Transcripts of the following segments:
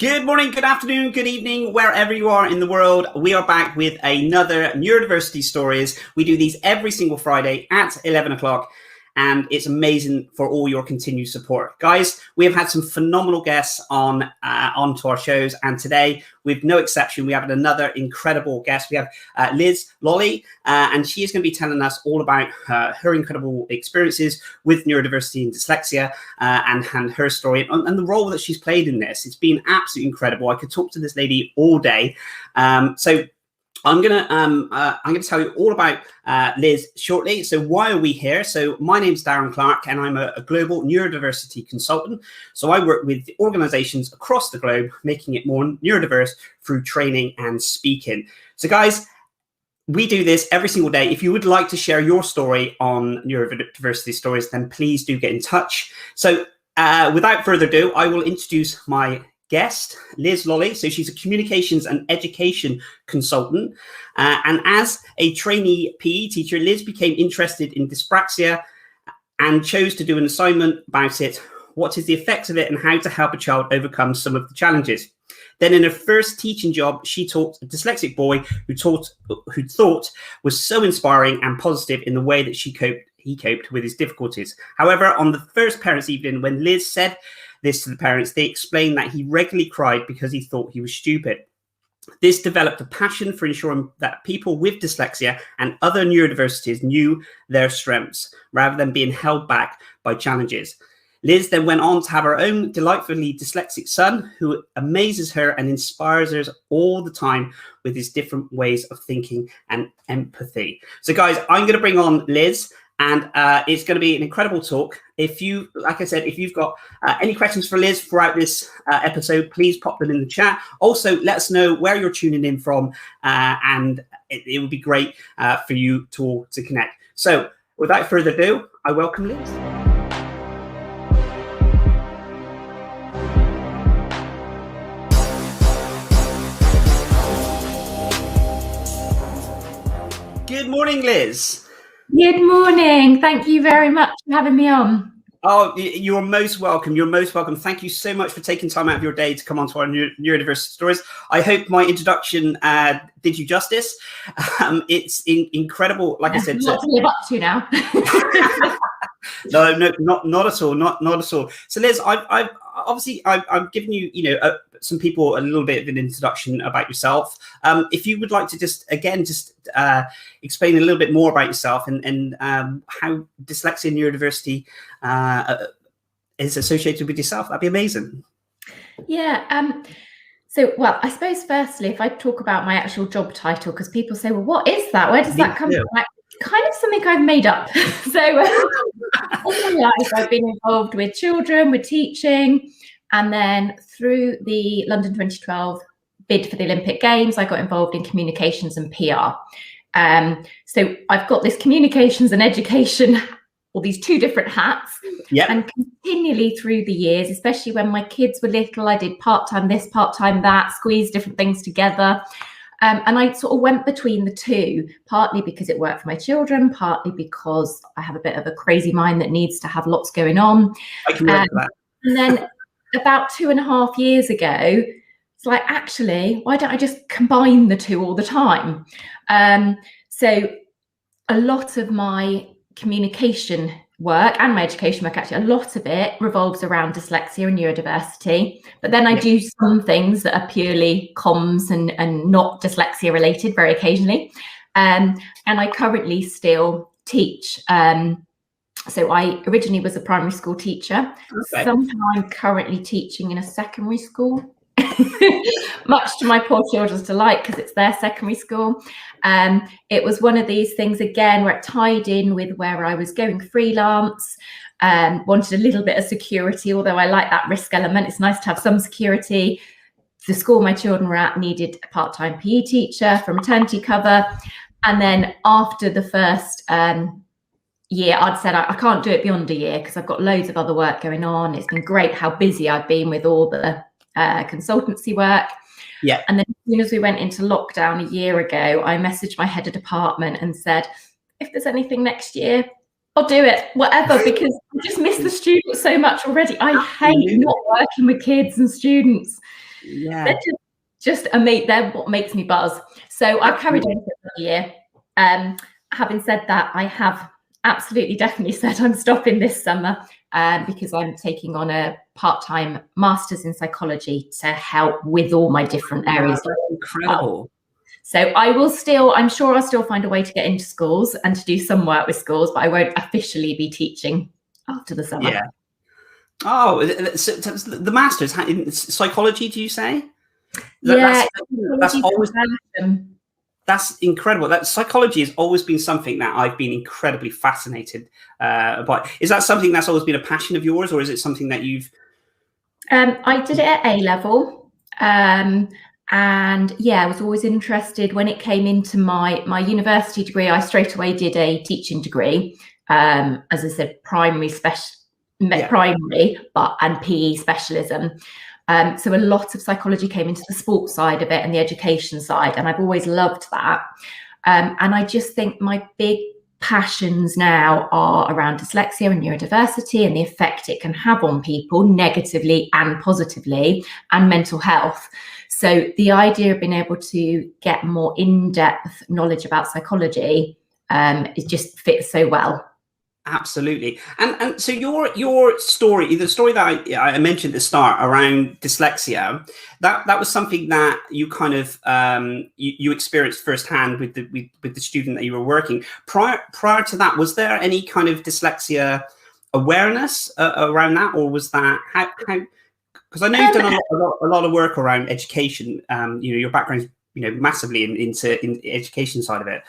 Good morning, good afternoon, good evening, wherever you are in the world. We are back with another Neurodiversity Stories. We do these every single Friday at 11 o'clock, and it's amazing for all your continued support. Guys, we have had some phenomenal guests onto our shows, and today, with no exception, we have another incredible guest. We have Loly, and she is going to be telling us all about her incredible experiences with neurodiversity and dyslexia, and her story and the role that she's played in this. It's been absolutely incredible. I could talk to this lady all day. So I'm gonna tell you all about Liz shortly. So why are we here? So my name's Darren Clark, and I'm a global neurodiversity consultant. So I work with organizations across the globe, making it more neurodiverse through training and speaking. So guys, we do this every single day. If you would like to share your story on neurodiversity stories, then please do get in touch. So without further ado, I will introduce my guest, Liz Loly. So she's a communications and education consultant. And as a trainee PE teacher, Liz became interested in dyspraxia and chose to do an assignment about it. What is the effects of it and how to help a child overcome some of the challenges? Then in her first teaching job, she taught a dyslexic boy who thought was so inspiring and positive in the way that he coped with his difficulties. However, on the first parents' evening, when Liz said this to the parents, they explained that he regularly cried because he thought he was stupid. This developed a passion for ensuring that people with dyslexia and other neurodiversities knew their strengths rather than being held back by challenges. Liz then went on to have her own delightfully dyslexic son who amazes her and inspires her all the time with his different ways of thinking and empathy. So guys, I'm going to bring on Liz, and it's going to be an incredible talk. If you, like I said, if you've got any questions for Liz throughout this episode, please pop them in the chat. Also, let us know where you're tuning in from, and it would be great for you to connect. So without further ado, I welcome Liz. Good morning, Liz. Good morning. Thank you very much for having me on. Oh, you're most welcome. You're most welcome. Thank you so much for taking time out of your day to come on to our Neurodiverse Stories. I hope my introduction did you justice. It's incredible. Like I said, not to live up to now. No, not at all. Not at all. So Liz, I've given you, some people a little bit of an introduction about yourself. If you would like to just explain a little bit more about yourself and how dyslexia and neurodiversity is associated with yourself, that'd be amazing. Yeah. So, well, I suppose firstly, if I talk about my actual job title, because people say, well, what is that? Where does that come from? Kind of something I've made up. So all my life I've been involved with children, with teaching, and then through the London 2012 bid for the Olympic Games, I got involved in communications and PR. So I've got this communications and education, all these two different hats. Yep. And continually through the years, especially when my kids were little, I did part-time this, part-time that, squeezed different things together. And I sort of went between the two, partly because it worked for my children, partly because I have a bit of a crazy mind that needs to have lots going on. I can relate to that. And then about 2.5 years ago, it's like, actually, why don't I just combine the two all the time? So a lot of my communication work and my education work, actually, a lot of it revolves around dyslexia and neurodiversity. But then I do some things that are purely comms and not dyslexia related very occasionally. And I currently still teach. So I originally was a primary school teacher. Okay. Somehow I'm currently teaching in a secondary school, much to my poor children's delight, because it's their secondary school. It was one of these things, again, where it tied in with where I was going freelance, wanted a little bit of security, although I like that risk element. It's nice to have some security. The school my children were at needed a part-time PE teacher for maternity cover. And then after the first year, I'd said I can't do it beyond a year because I've got loads of other work going on. It's been great how busy I've been with all the consultancy work. Yeah. And then as soon as we went into lockdown a year ago, I messaged my head of department and said, if there's anything next year, I'll do it, whatever, because I just miss the students so much already. I hate not working with kids and students. Yeah. They're just amazing. They're what makes me buzz. So I've carried on for another year. Having said that, I have absolutely definitely said I'm stopping this summer because I'm taking on a part-time master's in psychology to help with all my different areas. Incredible. So I will still, I'm sure I'll still find a way to get into schools and to do some work with schools, but I won't officially be teaching after the summer. Yeah. Oh, so the master's in psychology, do you say? Yeah, that's always, that's incredible. That psychology has always been something that I've been incredibly fascinated by. Is that something that's always been a passion of yours, or is it something that you've? I did it at A level, and yeah, I was always interested. When it came into my university degree, I straight away did a teaching degree. As I said, primary, but and PE specialism. So a lot of psychology came into the sports side of it and the education side, and I've always loved that. And I just think my big passions now are around dyslexia and neurodiversity and the effect it can have on people negatively and positively, and mental health. So the idea of being able to get more in-depth knowledge about psychology, it just fits so well. Absolutely. And so your story, the story that I mentioned at the start around dyslexia, that was something that you kind of you experienced firsthand with the student that you were working. Prior to that, was there any kind of dyslexia awareness around that, or was that how? Because I know you've done a lot of work around education. Your background's massively into the education side of it.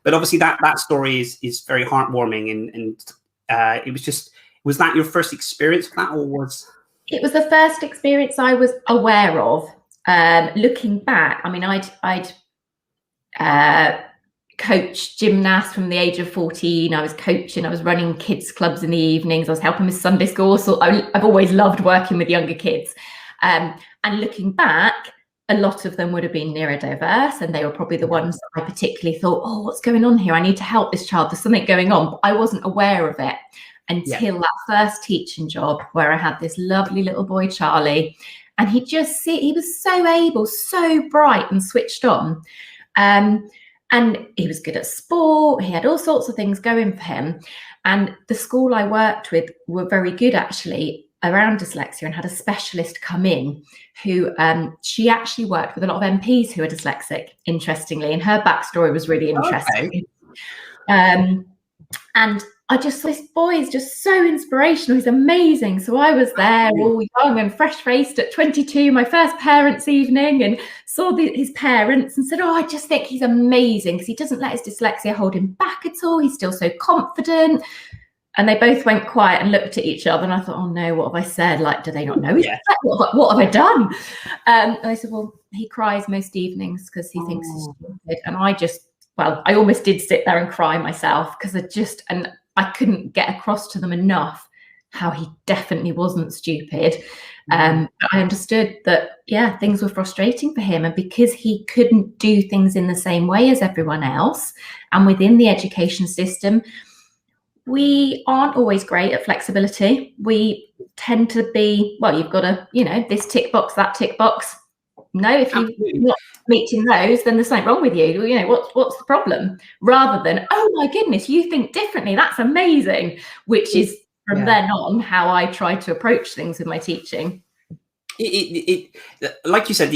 But obviously that story is very heartwarming, and was that your first experience with that, or was? It was the first experience I was aware of. Looking back, I mean, I'd coached gymnasts from the age of 14. I was running kids clubs in the evenings. I was helping with Sunday school. So I've always loved working with younger kids. And looking back, a lot of them would have been neurodiverse, and they were probably the ones that I particularly thought, oh, what's going on here? I need to help this child. There's something going on. But I wasn't aware of it until that first teaching job, where I had this lovely little boy, Charlie, and he was so able, so bright and switched on. And he was good at sport. He had all sorts of things going for him. And the school I worked with were very good, actually, around dyslexia, and had a specialist come in who she actually worked with a lot of MPs who are dyslexic, interestingly, and her backstory was really interesting. Okay. And I just thought, this boy is just so inspirational. He's amazing. So I was there all young and fresh-faced at 22, my first parents' evening, and saw his parents and said, oh, I just think he's amazing because he doesn't let his dyslexia hold him back at all. He's still so confident. And they both went quiet and looked at each other. And I thought, oh no, what have I said? Like, do they not know? What have I done? And I said, well, he cries most evenings because he thinks he's stupid. And I almost did sit there and cry myself because I couldn't get across to them enough how he definitely wasn't stupid. I understood that, things were frustrating for him. And because he couldn't do things in the same way as everyone else, and within the education system, we aren't always great at flexibility. We tend to be, well, you've got to, this tick box, that tick box. No, if you're not meeting those, then there's something wrong with you. What's the problem? Rather than, oh my goodness, you think differently. That's amazing. Which is from then on how I try to approach things with my teaching. Like you said,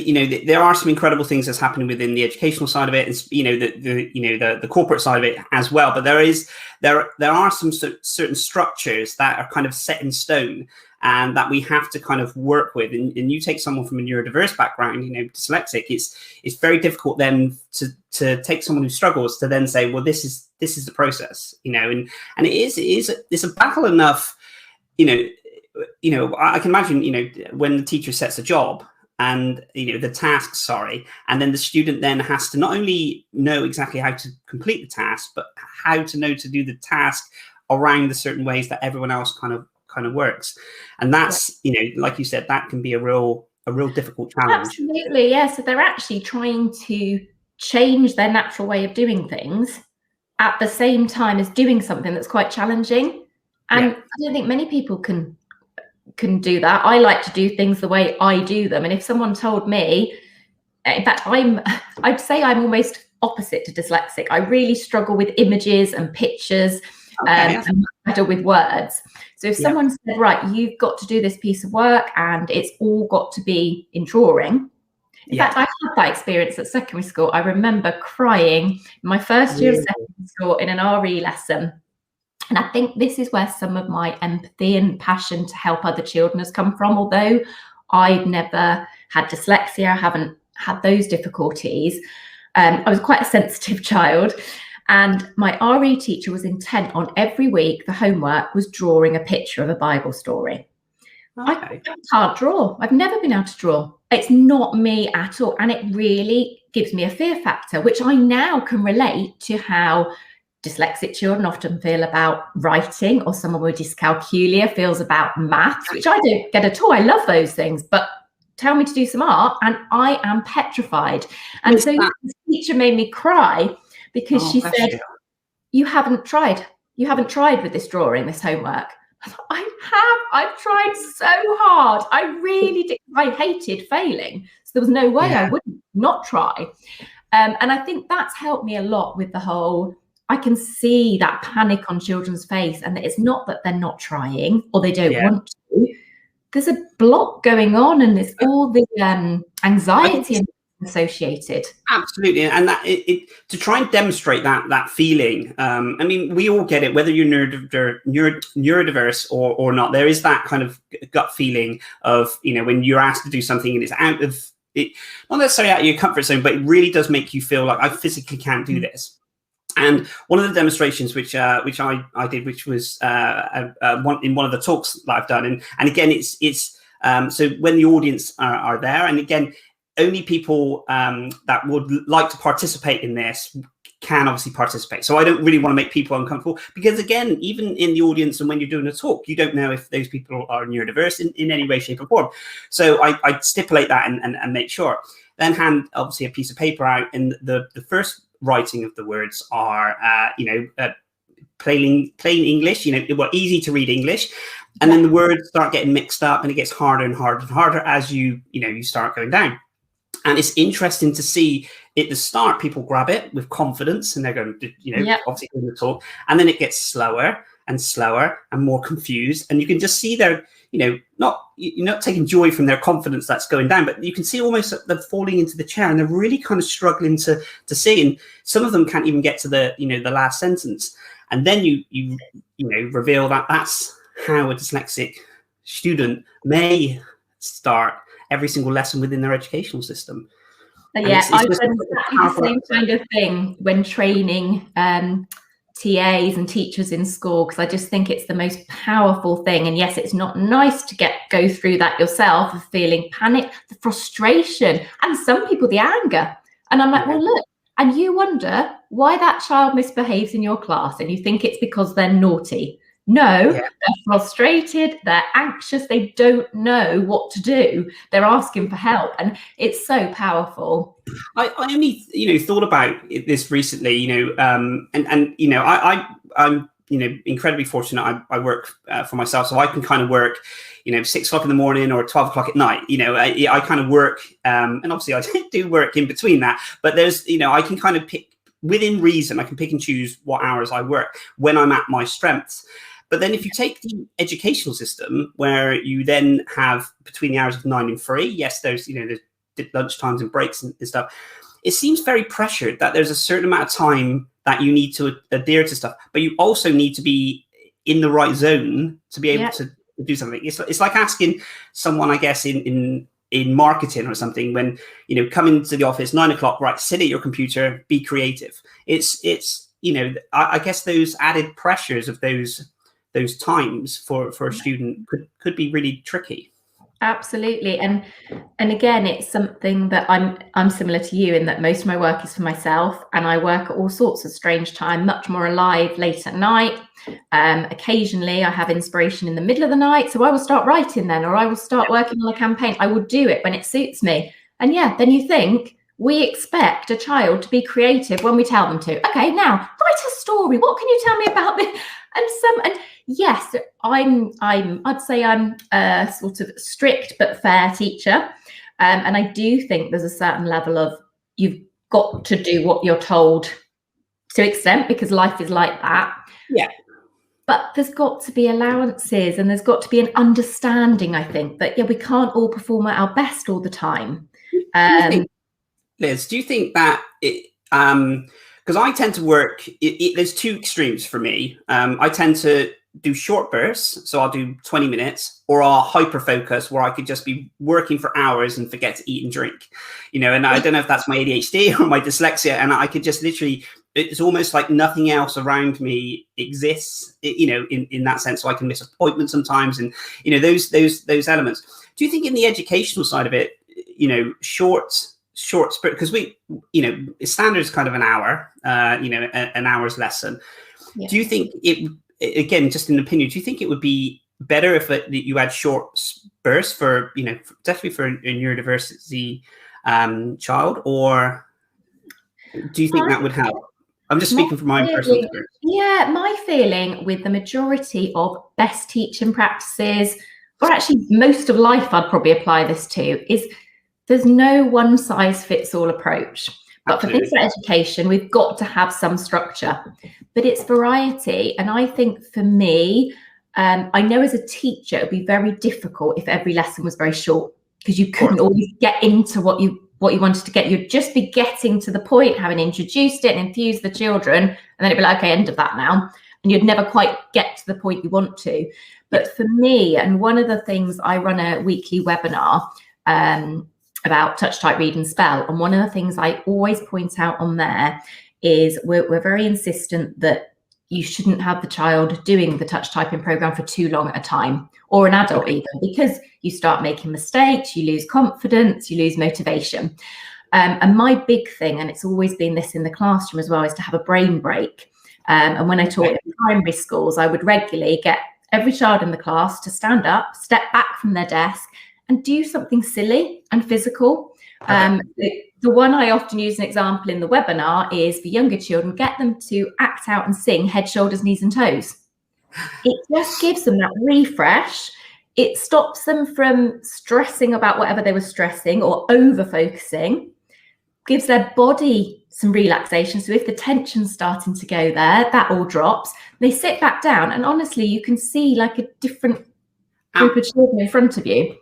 there are some incredible things that's happening within the educational side of it, and the corporate side of it as well. But there are some certain structures that are kind of set in stone, and that we have to kind of work with. And you take someone from a neurodiverse background, dyslexic. It's very difficult then to take someone who struggles to then say, well, this is the process, and it's a battle enough, I can imagine, when the teacher sets a job and, the task, and then the student then has to not only know exactly how to complete the task, but how to know to do the task around the certain ways that everyone else kind of works. And that's, like you said, that can be a real difficult challenge. Absolutely, yeah. So they're actually trying to change their natural way of doing things at the same time as doing something that's quite challenging. And I don't think many people can can do that. I like to do things the way I do them. And if someone told me, in fact, I'd say I'm almost opposite to dyslexic. I really struggle with images and pictures, and battle with words. So if someone said, right, you've got to do this piece of work and it's all got to be in drawing. In fact, I had that experience at secondary school. I remember crying in my first year of secondary school in an RE lesson. And I think this is where some of my empathy and passion to help other children has come from. Although I've never had dyslexia, I haven't had those difficulties. I was quite a sensitive child. And my RE teacher was intent on every week, the homework was drawing a picture of a Bible story. I can't draw. I've never been able to draw. It's not me at all. And it really gives me a fear factor, which I now can relate to how dyslexic children often feel about writing, or someone with dyscalculia feels about maths, which I don't get at all. I love those things, but tell me to do some art and I am petrified. And so the teacher made me cry because she said, you haven't tried. You haven't tried with this drawing, this homework. I've tried so hard. I really did. I hated failing. So there was no way I wouldn't not try. And I think that's helped me a lot with the whole, I can see that panic on children's face, and it's not that they're not trying or they don't want to. There's a block going on, and there's all the anxiety associated. Absolutely, and that to try and demonstrate that feeling. I mean, we all get it, whether you're neurodiverse or not. There is that kind of gut feeling of, you know, when you're asked to do something and it's out of it, not necessarily out of your comfort zone, but it really does make you feel like I physically can't do this. And one of the demonstrations which I did, which was in one of the talks that I've done, and again, it's so when the audience are there, and again, only people that would like to participate in this can obviously participate. So I don't really want to make people uncomfortable, because again, even in the audience and when you're doing a talk, you don't know if those people are neurodiverse in any way, shape or form. So I stipulate that and make sure. Then hand obviously a piece of paper out, and the first writing of the words are plain English, easy to read English, and then the words start getting mixed up, and it gets harder and harder and harder as you start going down. And it's interesting to see at the start people grab it with confidence, and they're going to obviously doing the talk, and then it gets slower and slower and more confused, and you can just see they're not taking joy from their confidence that's going down, but you can see almost them falling into the chair, and they're really kind of struggling to see, and some of them can't even get to the last sentence. And then you reveal that that's how a dyslexic student may start every single lesson within their educational system. I've done exactly the same kind of thing when training TAs and teachers in school, because I just think it's the most powerful thing. And yes, it's not nice to go through that yourself, of feeling panic, the frustration, and some people the anger. And I'm like, well, look, and you wonder why that child misbehaves in your class, and you think it's because they're naughty. No, they're frustrated, they're anxious, they don't know what to do. They're asking for help, and it's so powerful. I only thought about this recently, I'm incredibly fortunate. I work for myself, so I can kind of work 6 o'clock in the morning or 12 o'clock at night. I kind of work, and obviously I do work in between that, but there's I can kind of pick within reason. I can pick and choose what hours I work when I'm at my strengths. But then if you take the educational system, where you then have between the hours of 9 and 3, yes, there's there's lunch times and breaks and stuff. It seems very pressured that there's a certain amount of time that you need to adhere to stuff, but you also need to be in the right zone to be able to do something. It's like asking someone, I guess, in marketing or something, when come into the office 9 o'clock, right, sit at your computer, be creative. It's I guess those added pressures of those times for a student could be really tricky. Absolutely. And again, it's something that I'm similar to you in that most of my work is for myself, and I work at all sorts of strange time, much more alive late at night. Occasionally I have inspiration in the middle of the night, so I will start writing then, or I will start working on a campaign. I will do it when it suits me. And then you think, we expect a child to be creative when we tell them to. Okay, now write a story. What can you tell me about this? And yes, I'd say I'm a sort of strict but fair teacher. And I do think there's a certain level of you've got to do what you're told to an extent, because life is like that. Yeah. But there's got to be allowances, and there's got to be an understanding, I think, that we can't all perform at our best all the time. Liz, do you think that it, because I tend to work, there's two extremes for me. I tend to do short bursts, so I'll do 20 minutes, or I'll hyper focus where I could just be working for hours and forget to eat and drink, and I don't know if that's my ADHD or my dyslexia, and I could just literally, it's almost like nothing else around me exists, in that sense. So I can miss appointments sometimes, and those elements. Do you think in the educational side of it, short sprint, because standard is kind of an hour, an hour's lesson. Yeah. Do you think it, again, just an opinion, do you think it would be better if you had short bursts for, definitely for a neurodiversity child, or do you think that would help? I'm just speaking from my personal experience. Yeah, my feeling with the majority of best teaching practices, or actually most of life I'd probably apply this to, is there's no one size fits all approach. But Absolutely. For things like education, we've got to have some structure, but it's variety. And I think for me, I know as a teacher, it would be very difficult if every lesson was very short, because you couldn't always get into what you wanted to get. You'd just be getting to the point, having introduced it and infused the children, and then it'd be like, okay, end of that now. And you'd never quite get to the point you want to. But for me, and one of the things, I run a weekly webinar about touch, type, read and spell. And one of the things I always point out on there is we're very insistent that you shouldn't have the child doing the touch typing program for too long at a time, or an adult even, because you start making mistakes, you lose confidence, you lose motivation. And my big thing, and it's always been this in the classroom as well, is to have a brain break. And when I taught in primary schools, I would regularly get every child in the class to stand up, step back from their desk, and do something silly and physical. The one I often use an example in the webinar is for younger children, get them to act out and sing head, shoulders, knees and toes. It just gives them that refresh. It stops them from stressing about whatever they were stressing or over focusing, gives their body some relaxation. So if the tension's starting to go there, that all drops. They sit back down, and honestly, you can see like a different group of children in front of you.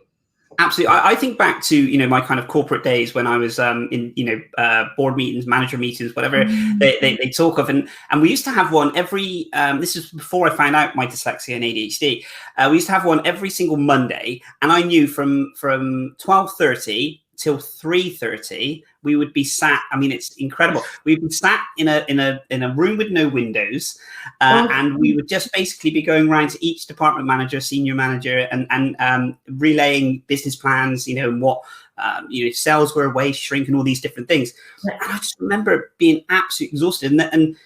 Absolutely. I think back to, my kind of corporate days when I was in, board meetings, manager meetings, whatever they talk of. And we used to have one every, this is before I found out my dyslexia and ADHD. We used to have one every single Monday. And I knew from 12:30 till 3:30, we would be sat. I mean, it's incredible. We'd be sat in a room with no windows, and we would just basically be going around to each department manager, senior manager, and relaying business plans, and what sales were, waste, shrink, and all these different things. And I just remember being absolutely exhausted, and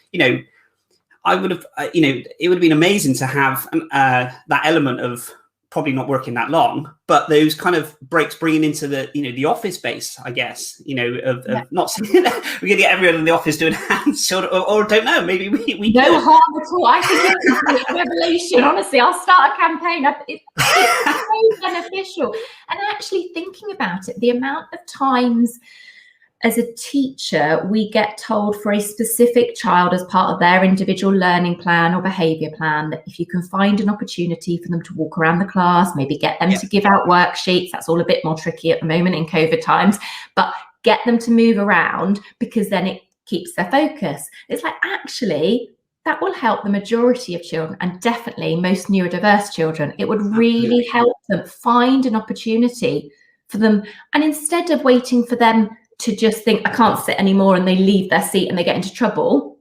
I would have, it would have been amazing to have that element of probably not working that long, but those kind of breaks bringing into the, the office space, I guess, of not saying that we're going to get everyone in the office doing hands, or don't know, maybe we no harm at all. I think it's a revelation. Honestly, I'll start a campaign. It's so beneficial. And actually thinking about it, the amount of times as a teacher, we get told for a specific child as part of their individual learning plan or behaviour plan that if you can find an opportunity for them to walk around the class, maybe get them to give out worksheets, that's all a bit more tricky at the moment in COVID times, but get them to move around, because then it keeps their focus. It's like, actually, that will help the majority of children, and definitely most neurodiverse children. It would really help them find an opportunity for them. And instead of waiting for them to just think, I can't sit anymore, and they leave their seat and they get into trouble,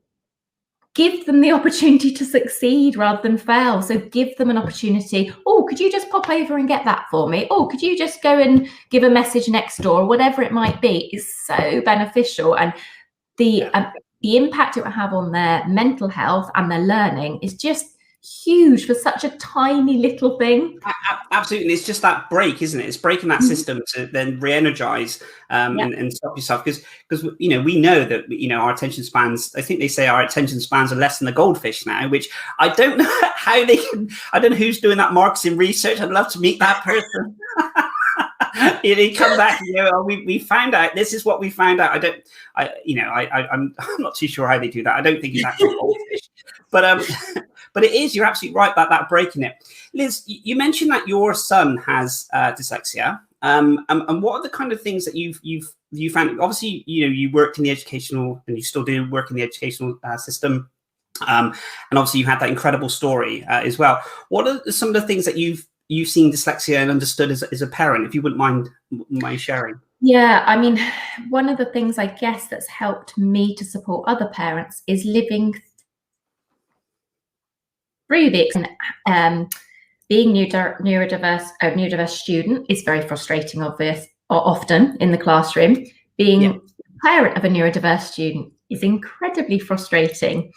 give them the opportunity to succeed rather than fail. So give them an opportunity. Oh, could you just pop over and get that for me? Oh, could you just go and give a message next door? Whatever it might be is so beneficial. And the impact it will have on their mental health and their learning is just huge for such a tiny little thing. Absolutely. It's just that break, isn't it? It's breaking that system to then re-energize and stop yourself. Because we know that our attention spans, I think they say our attention spans are less than the goldfish now, which I don't know how they can. I don't know who's doing that marketing research. I'd love to meet that person. He come back, we found out, this is what we found out. I'm not too sure how they do that. I don't think it's actual goldfish, but it is, you're absolutely right about that breaking it. Liz, you mentioned that your son has dyslexia. And what are the kind of things that you found? Obviously, you worked in the educational, and you still do work in the educational system. And obviously you had that incredible story as well. What are some of the things that you've seen dyslexia and understood as a parent, if you wouldn't mind sharing? Yeah, I mean, one of the things I guess that's helped me to support other parents is living through the being neurodiverse student is very frustrating, often in the classroom. Being a parent of a neurodiverse student is incredibly frustrating.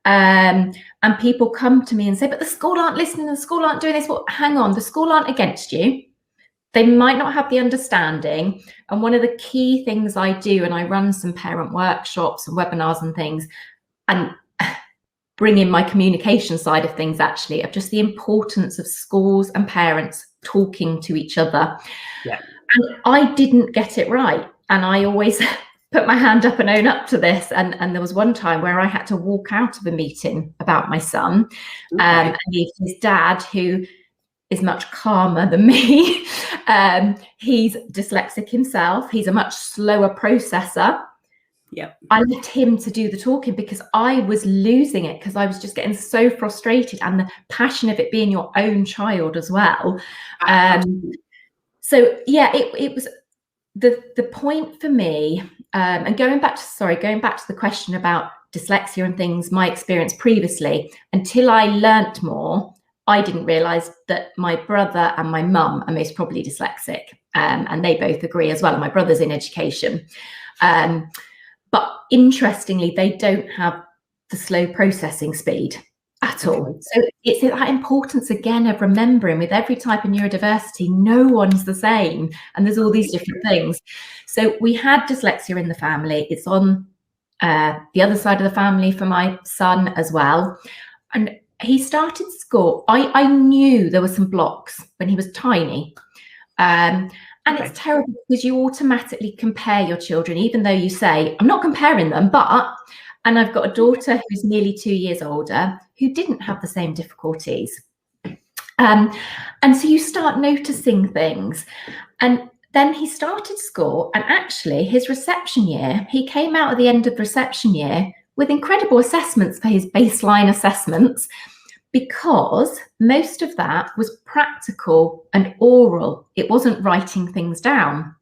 And people come to me and say, but the school aren't listening, the school aren't doing this. Well, hang on, the school aren't against you. They might not have the understanding. And one of the key things I do, and I run some parent workshops and webinars and things, and bring in my communication side of things, actually, of just the importance of schools and parents talking to each other. Yeah. And I didn't get it right. And I always put my hand up and own up to this. And there was one time where I had to walk out of a meeting about my son, and his dad, who is much calmer than me. He's dyslexic himself. He's a much slower processor. Yep. I left him to do the talking because I was losing it, because I was just getting so frustrated, and the passion of it being your own child as well. So yeah, it was the point for me. And going back to the question about dyslexia and things, my experience previously, until I learnt more, I didn't realise that my brother and my mum are most probably dyslexic, and they both agree as well. And my brother's in education. But interestingly, they don't have the slow processing speed at all. So it's that importance, again, of remembering with every type of neurodiversity, no one's the same. And there's all these different things. So we had dyslexia in the family. It's on the other side of the family for my son as well. And he started school. I knew there were some blocks when he was tiny. And it's terrible because you automatically compare your children, even though you say, I'm not comparing them, and I've got a daughter who's nearly 2 years older who didn't have the same difficulties. And so you start noticing things. And then he started school, and actually his reception year, he came out at the end of reception year with incredible assessments for his baseline assessments, because most of that was practical and oral. It wasn't writing things down.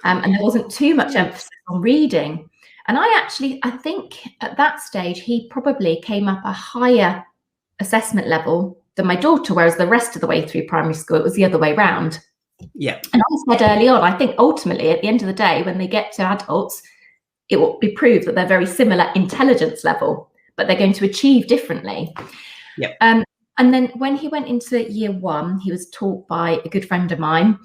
And there wasn't too much emphasis on reading. And I think at that stage, he probably came up a higher assessment level than my daughter, whereas the rest of the way through primary school, it was the other way around. Yeah. And I said early on, I think ultimately at the end of the day, when they get to adults, it will be proved that they're very similar intelligence level, but they're going to achieve differently. Yep. And then when he went into year 1, he was taught by a good friend of mine,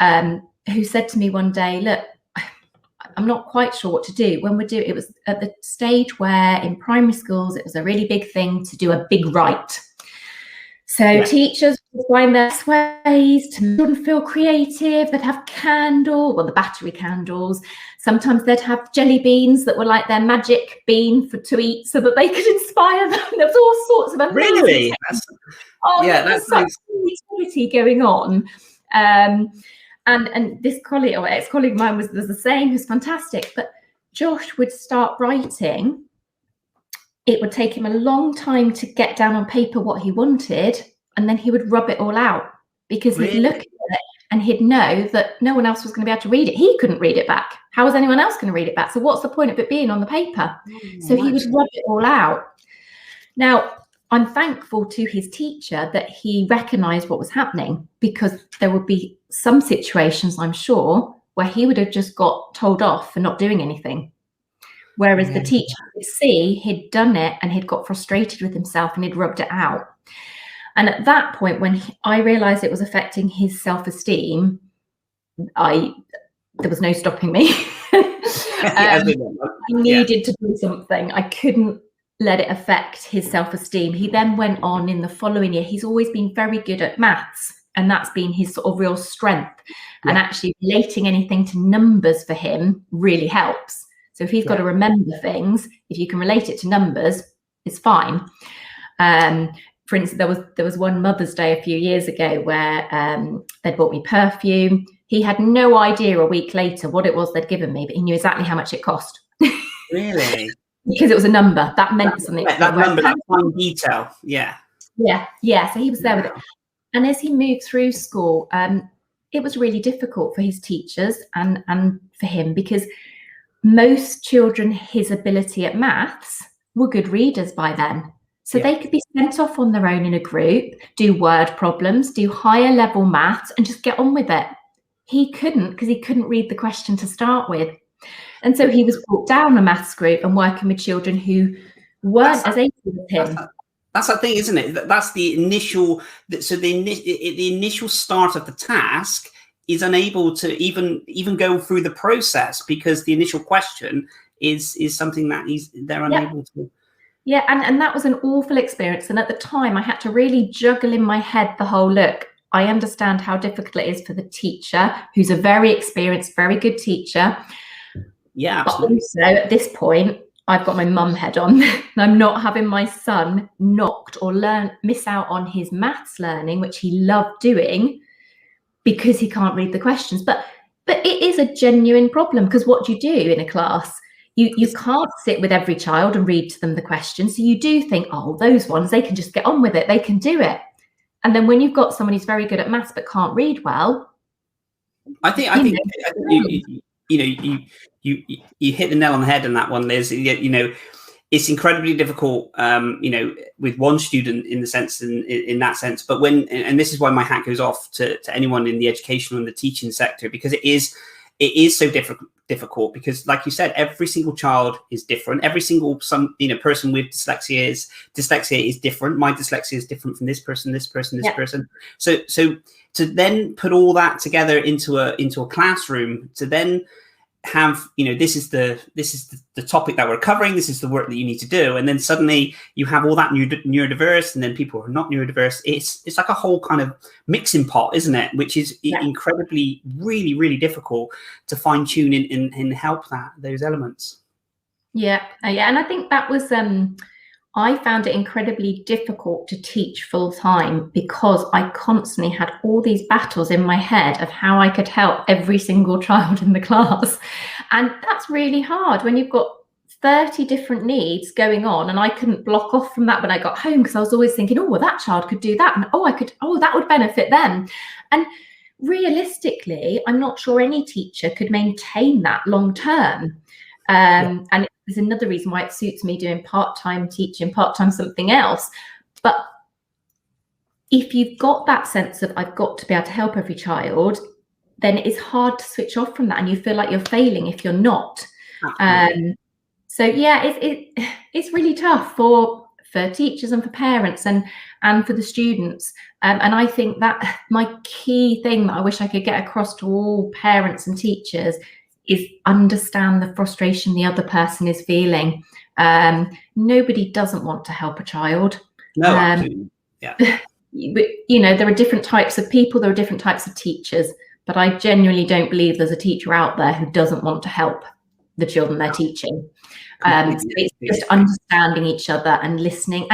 who said to me one day, look, I'm not quite sure what to do. It was at the stage where in primary schools, it was a really big thing to do a big write. So teachers would find their ways to make children feel creative. They'd have the battery candles. Sometimes they'd have jelly beans that were like their magic bean to eat so that they could inspire them. There was all sorts of amazing that's such creativity going on. And this colleague or ex-colleague of mine was the same, who's fantastic. But Josh would start writing. It would take him a long time to get down on paper what he wanted, and then he would rub it all out, because he'd look at it and he'd know that no one else was going to be able to read it. He couldn't read it back. How was anyone else going to read it back? So what's the point of it being on the paper? So he would rub it all out. Now, I'm thankful to his teacher that he recognised what was happening, because there would be some situations, I'm sure, where he would have just got told off for not doing anything. whereas the teacher could see he'd done it and he'd got frustrated with himself and he'd rubbed it out. And at that point, when I realized it was affecting his self-esteem, there was no stopping me. I needed to do something. I couldn't let it affect his self-esteem. He then went on in the following year. He's always been very good at maths, and that's been his sort of real strength. And actually relating anything to numbers for him really helps. So if he's got to remember things, if you can relate it to numbers, it's fine. For instance, there was one Mother's Day a few years ago where they bought me perfume. He had no idea a week later what it was they'd given me, but he knew exactly how much it cost. Really? Because it was a number. That meant something. That number, that fine detail. Yeah. Yeah. So he was there with it. And as he moved through school, it was really difficult for his teachers and for him, because most children his ability at maths were good readers by then. So they could be sent off on their own in a group, do word problems, do higher level maths, and just get on with it. He couldn't, because he couldn't read the question to start with. And so he was brought down a maths group and working with children who weren't as able as him. That's the thing, isn't it? That's the initial. So the initial start of the task is unable to even go through the process, because the initial question is something that they're unable to. Yeah, and that was an awful experience. And at the time, I had to really juggle in my head the whole look. I understand how difficult it is for the teacher, who's a very experienced, very good teacher. Yeah, absolutely. But also at this point, I've got my mum head on. And I'm not having my son knocked or miss out on his maths learning, which he loved doing, because he can't read the questions. But it is a genuine problem, because what do you do in a class? You can't sit with every child and read to them the questions. So you do think, oh, those ones, they can just get on with it. They can do it. And then when you've got someone who's very good at maths but can't read well, I think you hit the nail on the head on that one, Liz. It's incredibly difficult, with one student in the sense, in that sense. But and this is why my hat goes off to anyone in the educational and the teaching sector, because it is so difficult, because, like you said, every single child is different. Every single person with dyslexia is different. My dyslexia is different from this person. So to then put all that together into a classroom, to then have, this is the topic that we're covering, this is the work that you need to do, and then suddenly you have all that neurodiverse, and then people who are not neurodiverse. It's like a whole kind of mixing pot, isn't it? Which is incredibly, really, really difficult to fine tune and help those elements. And I think that was I found it incredibly difficult to teach full time, because I constantly had all these battles in my head of how I could help every single child in the class. And that's really hard when you've got 30 different needs going on, and I couldn't block off from that when I got home, because I was always thinking, oh, well, that child could do that, and that would benefit them. And realistically, I'm not sure any teacher could maintain that long term. And there's another reason why it suits me doing part-time teaching, part-time something else. But if you've got that sense of, I've got to be able to help every child, then it's hard to switch off from that, and you feel like you're failing if you're not. So it's really tough for teachers and for parents and for the students. And I think that my key thing that I wish I could get across to all parents and teachers is understand the frustration the other person is feeling. Nobody doesn't want to help a child. No, absolutely. Yeah. There are different types of people, there are different types of teachers, but I genuinely don't believe there's a teacher out there who doesn't want to help the children they're teaching. So it's just understanding each other and listening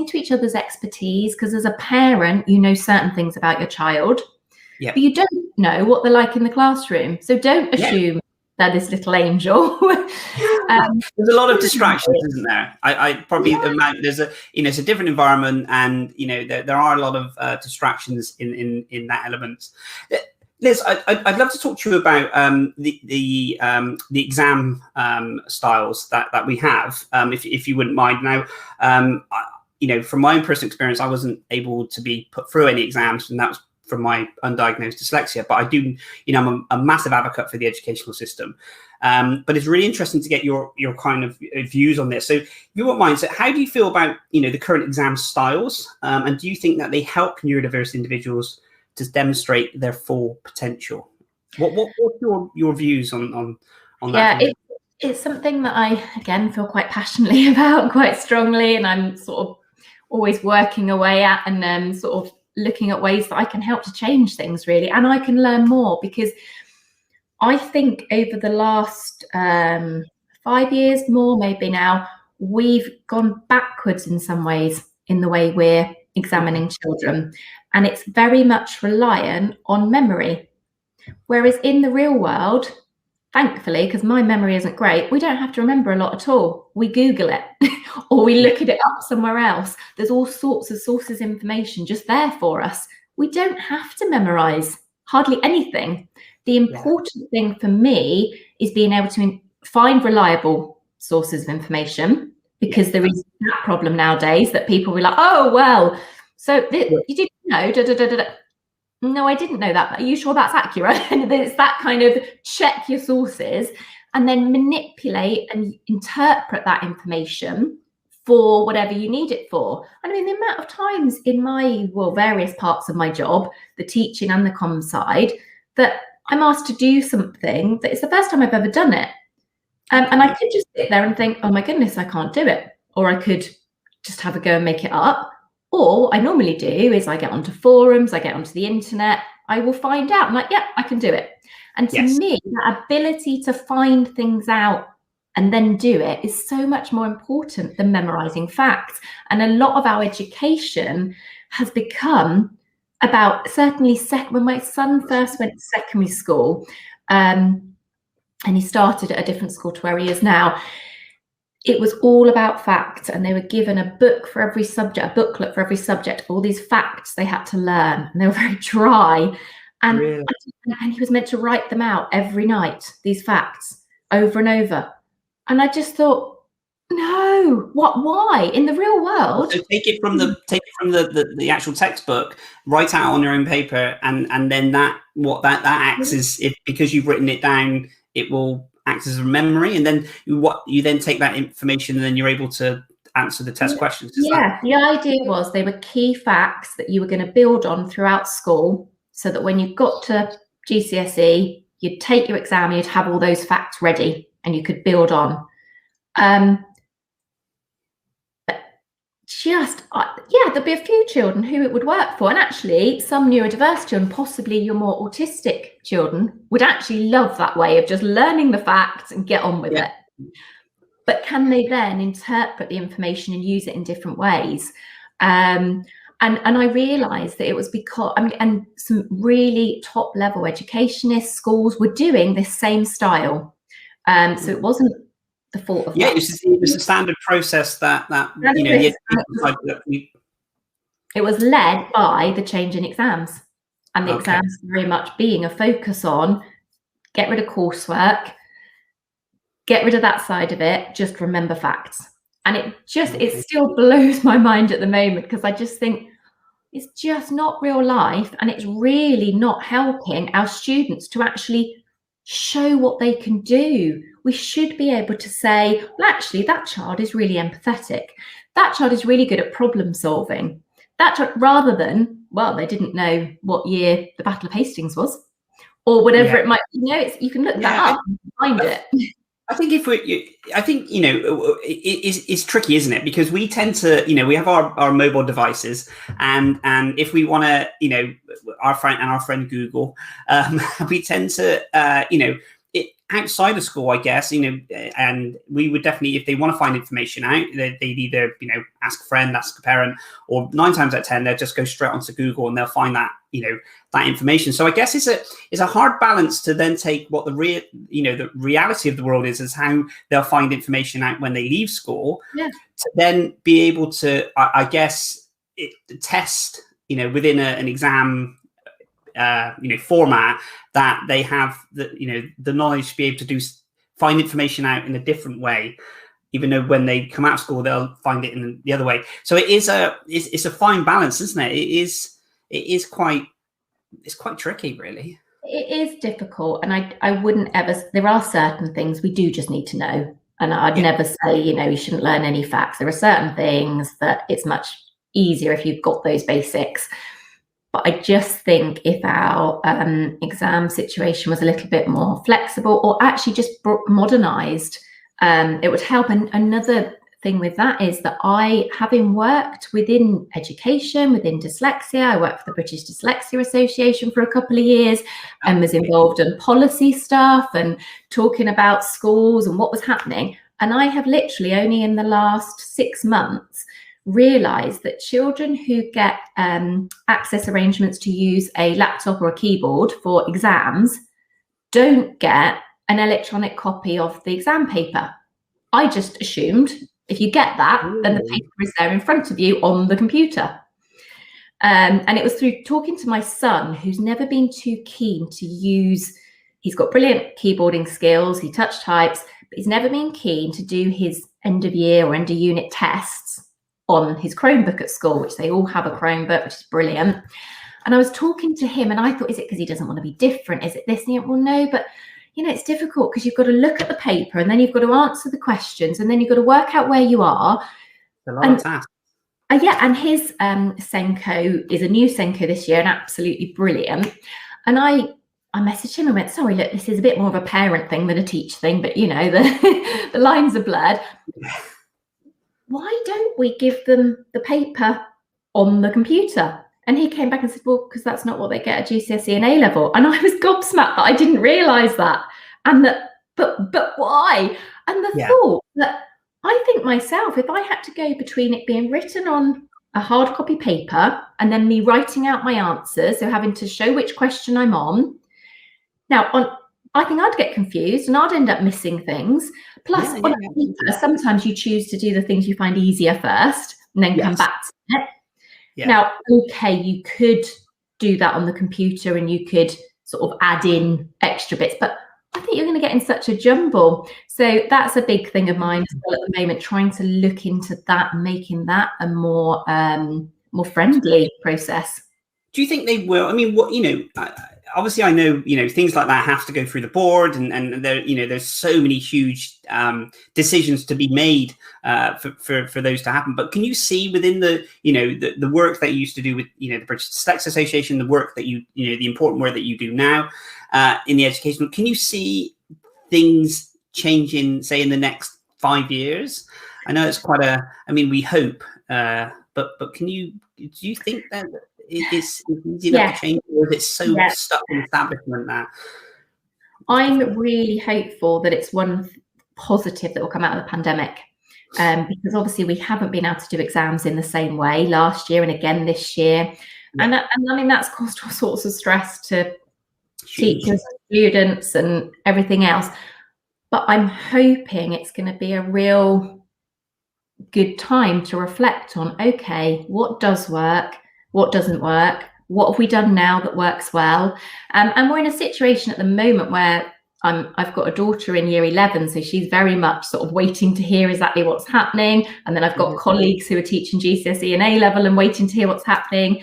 to each other's expertise, because as a parent, you know certain things about your child, but you don't know what they're like in the classroom. So don't assume they're this little angel. There's a lot of distractions, isn't there? I probably there's it's a different environment, and there are a lot of distractions in that element. Liz, I'd love to talk to you about the exam styles that we have, if you wouldn't mind. Now, from my own personal experience, I wasn't able to be put through any exams, and that was from my undiagnosed dyslexia, but I do, I'm a massive advocate for the educational system. But it's really interesting to get your kind of views on this. So if you won't mind, so how do you feel about, the current exam styles? And do you think that they help neurodiverse individuals to demonstrate their full potential? What's your views on that? Yeah, it's something that I, again, feel quite passionately about, quite strongly, and I'm sort of always working away at, and sort of looking at ways that I can help to change things, really, and I can learn more, because I think over the last 5 years, more maybe now, we've gone backwards in some ways in the way we're examining children, and it's very much reliant on memory. Whereas in the real world, thankfully, because my memory isn't great, we don't have to remember a lot at all. We Google it or we look at it up somewhere else. There's all sorts of sources of information just there for us. We don't have to memorize hardly anything. The important thing for me is being able to find reliable sources of information, because there is that problem nowadays that people will be like, oh, well, so you didn't know, da, da, da, da, da. No, I didn't know that. Are you sure that's accurate? And it's that kind of check your sources and then manipulate and interpret that information for whatever you need it for. I mean, the amount of times in my, various parts of my job, the teaching and the comm side, that I'm asked to do something that it's the first time I've ever done it. And I could just sit there and think, oh my goodness, I can't do it. Or I could just have a go and make it up. Or what I normally do is I get onto forums, I get onto the internet, I will find out. I'm like, yeah, I can do it. And to me, that ability to find things out and then do it is so much more important than memorizing facts. And a lot of our education has become about, certainly when my son first went to secondary school, and he started at a different school to where he is now, it was all about facts, and they were given a book for every subject, a booklet for every subject, all these facts they had to learn, and they were very dry. And, and he was meant to write them out every night, these facts, over and over. And I just thought, no, why? In the real world. So take it from the actual textbook, write out on your own paper, and then that acts as, if because you've written it down, it will acts as a memory, and then you then take that information and then you're able to answer the test questions. The idea was they were key facts that you were going to build on throughout school, so that when you got to GCSE, you'd take your exam, you'd have all those facts ready and you could build on. There'd be a few children who it would work for, and actually some neurodiverse children, possibly your more autistic children, would actually love that way of just learning the facts and get on with it. But can they then interpret the information and use it in different ways? And I realized that it was because, and some really top level educationists, schools were doing this same style. So it wasn't the fault of it was a standard process that it was led by the change in exams, and the exams very much being a focus on get rid of coursework, get rid of that side of it, just remember facts. And it still blows my mind at the moment, because I just think it's just not real life, and it's really not helping our students to actually show what they can do. We should be able to say, well, actually, that child is really empathetic. That child is really good at problem solving. That child, rather than, well, they didn't know what year the Battle of Hastings was, or whatever it might be. You can look that up and find it. I think it's tricky, isn't it? Because we tend to, we have our mobile devices, and if we want to, our friend Google, we tend to, outside of school, I guess, and we would definitely, if they want to find information out, they'd either, ask a friend, ask a parent, or 9 times out of 10, they'll just go straight onto Google and they'll find that, that information. So I guess it's a hard balance to then take what the reality of the world is how they'll find information out when they leave school, to then be able to, I guess, test, within an exam format, that they have the knowledge to be able to find information out in a different way, even though when they come out of school they'll find it in the other way. So it's a fine balance, isn't it? It is quite it's quite tricky, really. It is difficult, and I wouldn't ever. There are certain things we do just need to know, and I'd never say, you know, you shouldn't learn any facts. There are certain things that it's much easier if you've got those basics. But I just think if our exam situation was a little bit more flexible, or actually just modernized, it would help. And another thing with that is that having worked within education, within dyslexia, I worked for the British Dyslexia Association for a couple of years and was involved in policy stuff and talking about schools and what was happening. And I have literally only in the last 6 months realised that children who get access arrangements to use a laptop or a keyboard for exams don't get an electronic copy of the exam paper. I just assumed if you get that, then the paper is there in front of you on the computer. And it was through talking to my son, who's never been too keen to use, he's got brilliant keyboarding skills, he touch types, but he's never been keen to do his end of year or end of unit tests on his Chromebook at school, which they all have a Chromebook, which is brilliant. And I was talking to him and I thought, is it because he doesn't want to be different? Is it this? And well, no, but you know, it's difficult because you've got to look at the paper and then you've got to answer the questions and then you've got to work out where you are. A lot of tasks. Yeah, and his Senko is a new Senko this year and absolutely brilliant. And I messaged him and went, sorry, look, this is a bit more of a parent thing than a teacher thing, but you know, the lines are blurred. Why don't we give them the paper on the computer? And he came back and said, well, because that's not what they get at GCSE and A-level. And I was gobsmacked that I didn't realise that. And that, but why? And the thought that I think myself, if I had to go between it being written on a hard copy paper and then me writing out my answers, so having to show which question I'm on. Now, I think I'd get confused and I'd end up missing things. Plus, on a paper, sometimes you choose to do the things you find easier first and then come back to it. Yeah. Now, okay, you could do that on the computer and you could sort of add in extra bits, but I think you're going to get in such a jumble. So that's a big thing of mine as well at the moment, trying to look into that and making that a more friendly process. Do you think they will? I mean, what, you know, obviously I know, you know, things like that have to go through the board and there, you know, there's so many huge decisions to be made for those to happen. But can you see within the, you know, the work that you used to do with, you know, the British Dyslexia Association, the work that you know, the important work that you do now in the educational, can you see things changing, say, in the next 5 years? I know it's quite I mean, we hope, but do you think that it's easy enough to change, or is it so stuck in establishment that? I'm really hopeful that it's one positive that will come out of the pandemic, because obviously we haven't been able to do exams in the same way last year and again this year. And I mean, that's caused all sorts of stress to teachers, students and everything else. But I'm hoping it's going to be a real good time to reflect on, okay, what does work? What doesn't work? What have we done now that works well? And we're in a situation at the moment where I've got a daughter in year 11, so she's very much sort of waiting to hear exactly what's happening. And then I've got colleagues who are teaching GCSE and A-level and waiting to hear what's happening.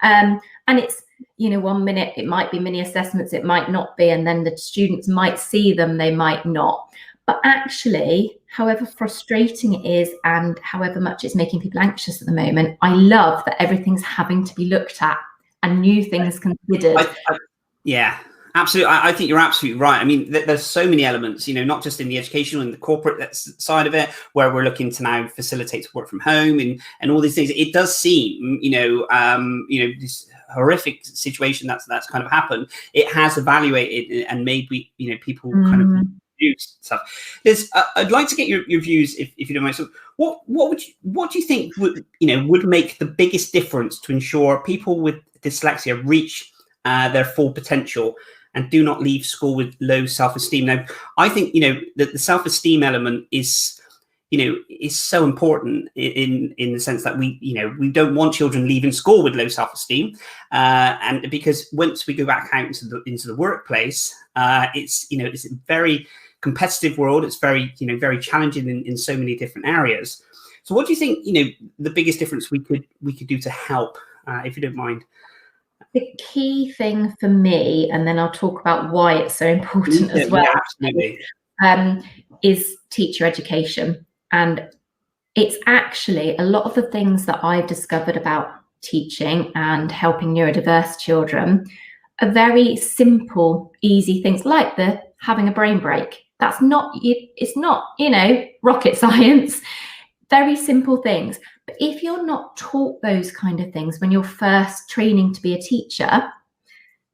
And it's, you know, 1 minute it might be mini assessments, it might not be, and then the students might see them, they might not. But actually, however frustrating it is and however much it's making people anxious at the moment, I love that everything's having to be looked at and new things considered. Yeah, absolutely. I think you're absolutely right. I mean, there's so many elements, you know, not just in the educational and the corporate side of it, where we're looking to now facilitate work from home and all these things. It does seem, you know, this horrific situation that's kind of happened. It has evaluated and made people kind of stuff. I'd like to get your views if you don't mind. So what do you think would make the biggest difference to ensure people with dyslexia reach their full potential and do not leave school with low self-esteem? Now, I think, you know, that the self-esteem element is so important in the sense that we don't want children leaving school with low self-esteem, and because once we go back out into the workplace, it's a very competitive world. It's very challenging in so many different areas. So what do you think, the biggest difference we could do to help, if you don't mind? the key thing for me, and then I'll talk about why it's so important as well, absolutely. Is teacher education. And it's actually a lot of the things that I've discovered about teaching and helping neurodiverse children are very simple, easy things, like the having a brain break. That's not, it's not, rocket science. Very simple things. But if you're not taught those kind of things when you're first training to be a teacher,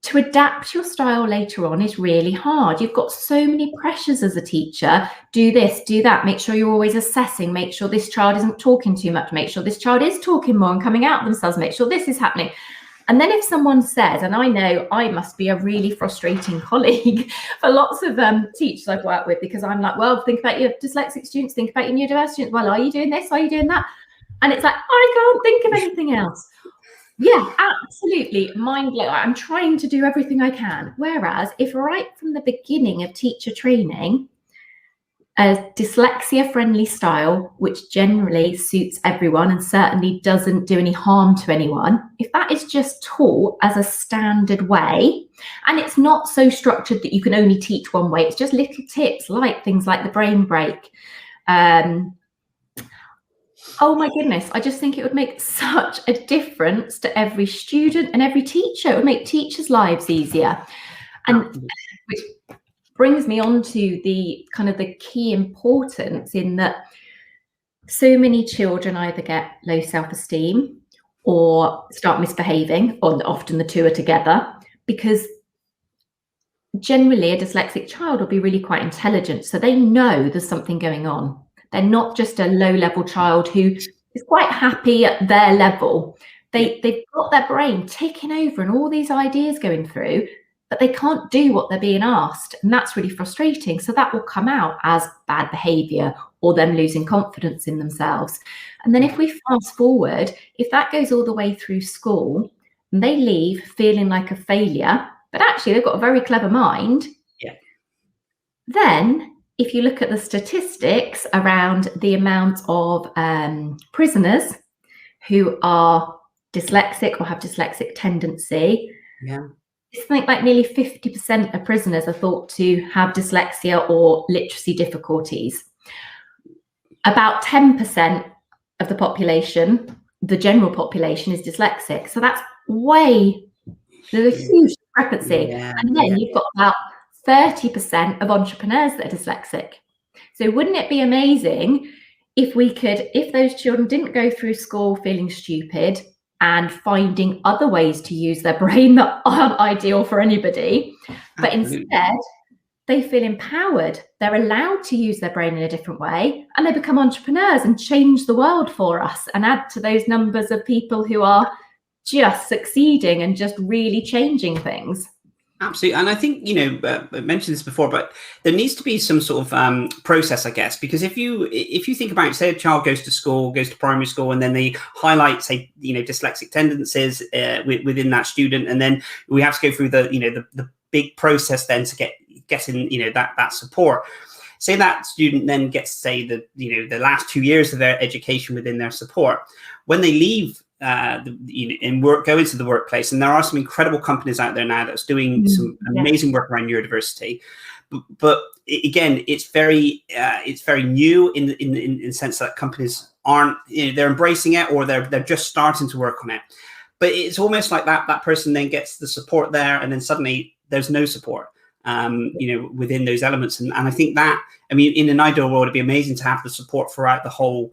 to adapt your style later on is really hard. You've got so many pressures as a teacher. Do this, do that. Make sure you're always assessing. Make sure this child isn't talking too much. Make sure this child is talking more and coming out themselves. Make sure this is happening. And then if someone says, and I know I must be a really frustrating colleague for lots of teachers I've worked with, because I'm like, well, think about your dyslexic students, think about your neurodiverse students. Well, are you doing this? Are you doing that? And it's like, I can't think of anything else. Yeah, absolutely. Mind blowing. I'm trying to do everything I can. Whereas if right from the beginning of teacher training, a dyslexia friendly style, which generally suits everyone and certainly doesn't do any harm to anyone, if that is just taught as a standard way, and it's not so structured that you can only teach one way, it's just little tips like things like the brain break. Oh my goodness, I just think it would make such a difference to every student and every teacher. It would make teachers' lives easier. And which brings me on to the kind of the key importance in that so many children either get low self-esteem or start misbehaving, or often the two are together, because generally a dyslexic child will be really quite intelligent. So they know there's something going on. They're not just a low-level child who is quite happy at their level. They've got their brain ticking over and all these ideas going through, but they can't do what they're being asked. And that's really frustrating. So that will come out as bad behavior or them losing confidence in themselves. And then if we fast forward, if that goes all the way through school and they leave feeling like a failure, but actually they've got a very clever mind, then if you look at the statistics around the amount of prisoners who are dyslexic or have dyslexic tendency, it's something like nearly 50% of prisoners are thought to have dyslexia or literacy difficulties. About 10% of the population, the general population, is dyslexic. So that's there's a huge discrepancy. And then you've got about 30% of entrepreneurs that are dyslexic. So wouldn't it be amazing if those children didn't go through school feeling stupid and finding other ways to use their brain that aren't ideal for anybody, but instead they feel empowered. They're allowed to use their brain in a different way, and they become entrepreneurs and change the world for us and add to those numbers of people who are just succeeding and just really changing things. Absolutely. And I think, I mentioned this before, but there needs to be some sort of process, I guess, because if you think about, say, a child goes to primary school, and then they highlight, say, dyslexic tendencies within that student, and then we have to go through the big process then to getting that support. Say that student then gets, say, the last 2 years of their education within their support. When they leave go into the workplace, and there are some incredible companies out there now that's doing some amazing work around neurodiversity, but again, it's very new in the sense that companies aren't, they're embracing it, or they're just starting to work on it. But it's almost like that person then gets the support there, and then suddenly there's no support within those elements. And I think that, in an ideal world, it'd be amazing to have the support throughout the whole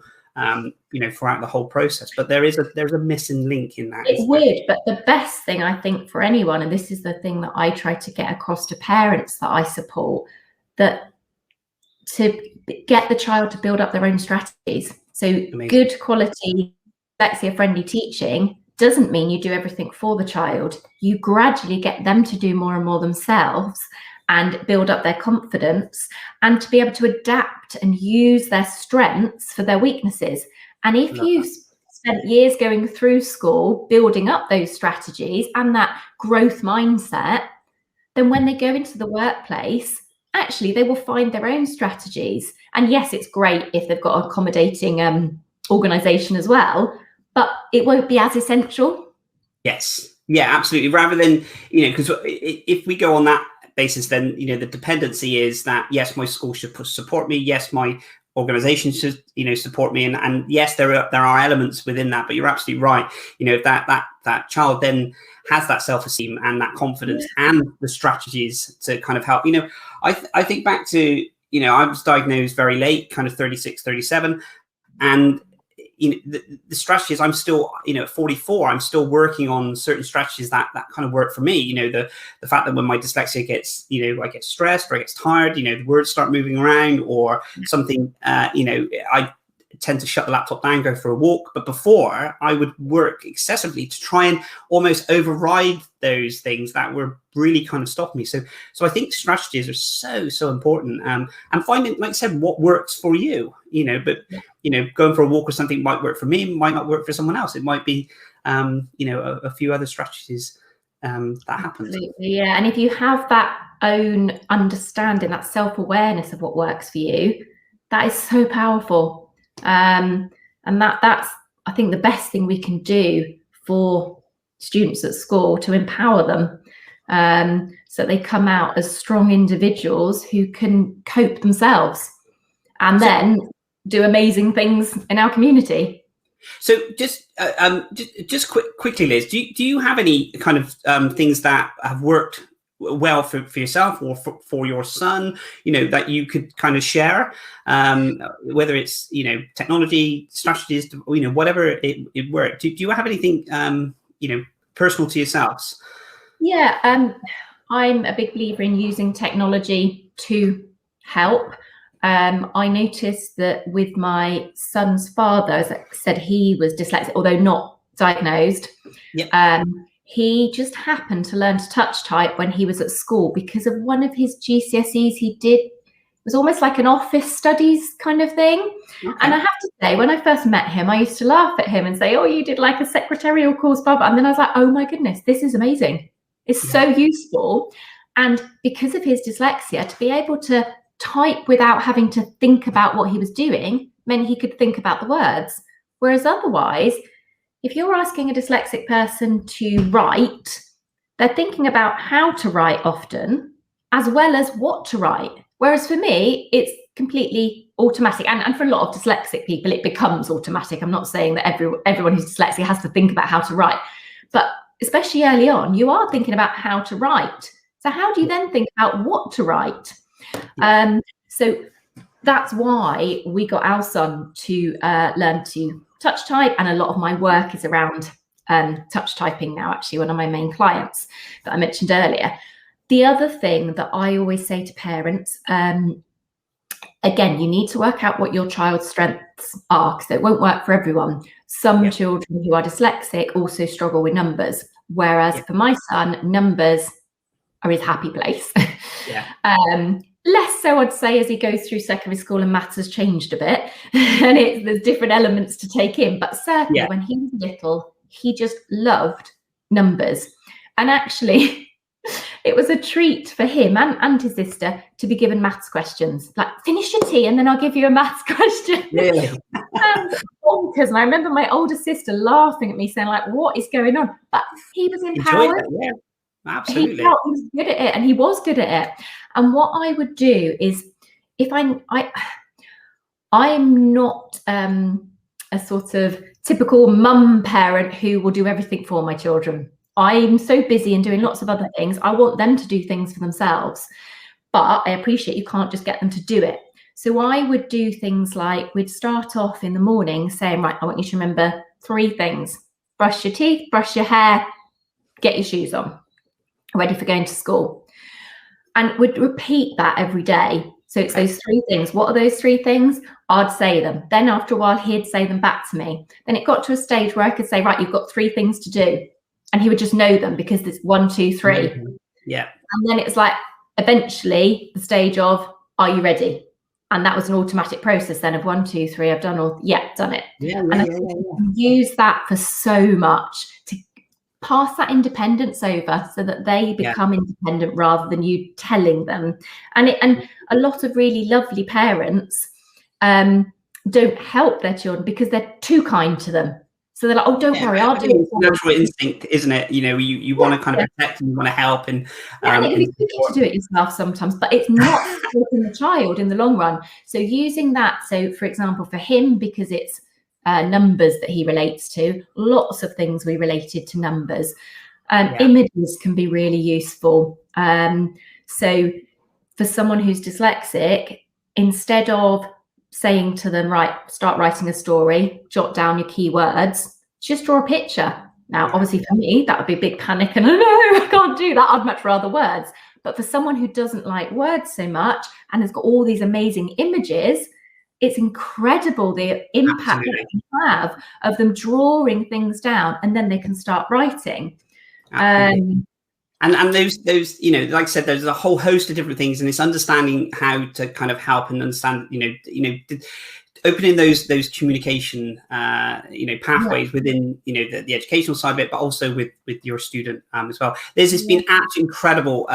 throughout the whole process, but there's a missing link in that. It's weird, but the best thing I think for anyone, and this is the thing that I try to get across to parents that I support, that to get the child to build up their own strategies. So amazing. Good quality dyslexia friendly teaching doesn't mean you do everything for the child. You gradually get them to do more and more themselves and build up their confidence, and to be able to adapt and use their strengths for their weaknesses. And if you've spent years going through school, building up those strategies and that growth mindset, then when they go into the workplace, actually they will find their own strategies. And yes, it's great if they've got an accommodating organization as well, but it won't be as essential. Yes. Yeah, absolutely. Rather than, because if we go on that basis, then, the dependency is that, yes, my school should support me. Yes, my organization should, support me. And yes, there are elements within that, but you're absolutely right. That child then has that self-esteem and that confidence and the strategies to kind of help. I think back to, I was diagnosed very late, kind of 36, 37. And the strategies, I'm still, at 44, I'm still working on certain strategies that kind of work for me. The fact that when my dyslexia gets, I get stressed or I get tired, the words start moving around or something, I tend to shut the laptop down, go for a walk. But before, I would work excessively to try and almost override those things that were really kind of stopping me. So I think strategies are so important. And finding, like I said, what works for you, but, going for a walk or something might work for me, might not work for someone else. It might be, a few other strategies that happen. Absolutely, yeah. And if you have that own understanding, that self-awareness of what works for you, that is so powerful. And that's, I think, the best thing we can do for students at school, to empower them, so they come out as strong individuals who can cope themselves and then do amazing things in our community. So just quickly, Liz, do you have any kind of things that have worked well for yourself or for your son, that you could kind of share, whether it's, technology, strategies, whatever it worked. Do you have anything, personal to yourselves? Yeah, I'm a big believer in using technology to help. I noticed that with my son's father, as I said, he was dyslexic, although not diagnosed. Yep. He just happened to learn to touch type when he was at school because of one of his GCSEs he did. It was almost like an office studies kind of thing. Okay. And I have to say, when I first met him, I used to laugh at him and say, oh, you did like a secretarial course, blah, blah. And then I was like, oh my goodness, this is amazing. It's so useful. And because of his dyslexia, to be able to type without having to think about what he was doing meant he could think about the words. Whereas otherwise, if you're asking a dyslexic person to write, they're thinking about how to write often, as well as what to write. Whereas for me, it's completely automatic. And for a lot of dyslexic people, it becomes automatic. I'm not saying that everyone who's dyslexic has to think about how to write, but especially early on, you are thinking about how to write. So how do you then think about what to write? So that's why we got our son to learn to touch type, and a lot of my work is around touch typing now, actually, one of my main clients that I mentioned earlier. The other thing that I always say to parents, again, you need to work out what your child's strengths are, because it won't work for everyone. Some children who are dyslexic also struggle with numbers, whereas for my son, numbers are his happy place. Less so, I'd say, as he goes through secondary school and maths has changed a bit and there's different elements to take in. But certainly when he was little, he just loved numbers. And actually, it was a treat for him and his sister to be given maths questions. Like, finish your tea and then I'll give you a maths question. Really? Bonkers. And I remember my older sister laughing at me saying, like, what is going on? But he was empowered. Absolutely. He was good at it, and he was good at it. And what I would do is, if I'm not a sort of typical mum parent who will do everything for my children. I'm so busy and doing lots of other things. I want them to do things for themselves, but I appreciate you can't just get them to do it. So I would do things like, we'd start off in the morning saying, right, I want you to remember 3 things: brush your teeth, brush your hair, get your shoes on, ready for going to school. And we'd repeat that every day. So it's those 3 things. What are those 3 things? I'd say them. Then after a while, he'd say them back to me. Then it got to a stage where I could say, right, you've got 3 things to do. And he would just know them because there's 1, 2, 3. Mm-hmm. Yeah. And then it's like, eventually the stage of, are you ready? And that was an automatic process then of 1, 2, 3. I've done done it. Use that for so much to pass that independence over so that they become independent rather than you telling them. And a lot of really lovely parents don't help their children because they're too kind to them. So they're like, oh, don't worry, I'll do it. It's natural instinct, isn't it? You know, you want to kind of protect and you want to help. And, and it can be tricky to do it yourself sometimes, but it's not helping the child in the long run. So using that, so for example, for him, because it's numbers that he relates to, lots of things we related to numbers. Images can be really useful. So for someone who's dyslexic, instead of saying to them, right, start writing a story, jot down your keywords, just draw a picture. Now, obviously for me, that would be a big panic and no, I can't do that. I'd much rather words. But for someone who doesn't like words so much and has got all these amazing images, it's incredible the impact that you have of them drawing things down, and then they can start writing. And those, you know, like I said, there's a whole host of different things, and it's understanding how to kind of help and understand, you know, opening those communication, pathways within, the educational side of it, but also with your student as well. It's been absolutely incredible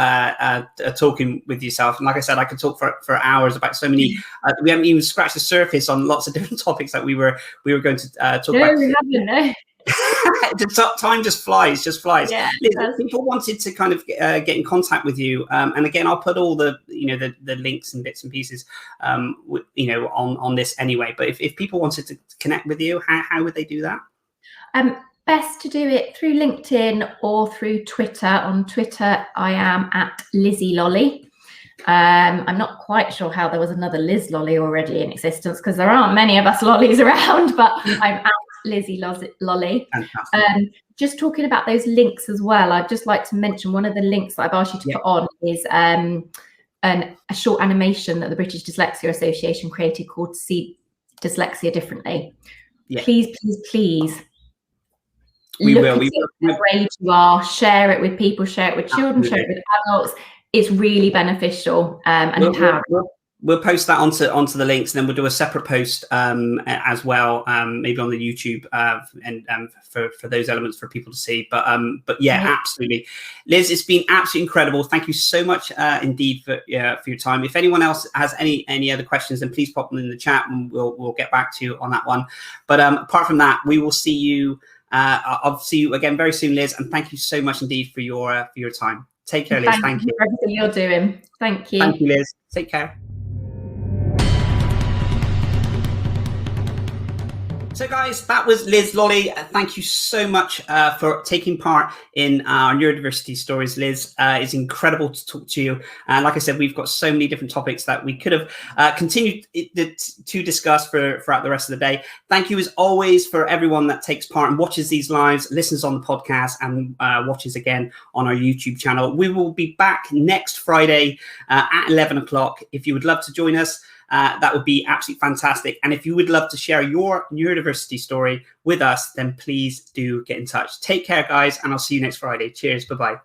talking with yourself. And like I said, I could talk for hours about so many. We haven't even scratched the surface on lots of different topics that we were going to talk about. We haven't, no. Time just flies. Yeah, Liz, people wanted to kind of get in contact with you, and again, I'll put all the the links and bits and pieces on this anyway. But if people wanted to connect with you, how would they do that? Best to do it through LinkedIn or through Twitter. On Twitter, I am at Lizzie Loly. I'm not quite sure how there was another Liz Loly already in existence, because there aren't many of us Lollies around, but I'm at Lizzie Loly. Just talking about those links as well, I'd just like to mention one of the links that I've asked you to put on is a short animation that the British Dyslexia Association created called See Dyslexia Differently. Please we will what grade you are, share it with people, share it with children, share it with adults. It's really beneficial and empowering. We'll post that onto the links, and then we'll do a separate post as well, maybe on the YouTube and for those elements for people to see. But absolutely, Liz, it's been absolutely incredible. Thank you so much indeed for your time. If anyone else has any other questions, then please pop them in the chat, and we'll get back to you on that one. But apart from that, we will see you. I'll see you again very soon, Liz. And thank you so much indeed for your time. Take care, Liz. Thank you for everything you're doing. Thank you. Thank you, Liz. Take care. So guys, that was Liz Loly. Thank you so much for taking part in our neurodiversity stories, Liz. It's incredible to talk to you. And like I said, we've got so many different topics that we could have continued to discuss throughout the rest of the day. Thank you as always for everyone that takes part and watches these lives, listens on the podcast, and watches again on our YouTube channel. We will be back next Friday at 11 o'clock. If you would love to join us, that would be absolutely fantastic. And if you would love to share your neurodiversity story with us, then please do get in touch. Take care, guys, and I'll see you next Friday. Cheers. Bye-bye.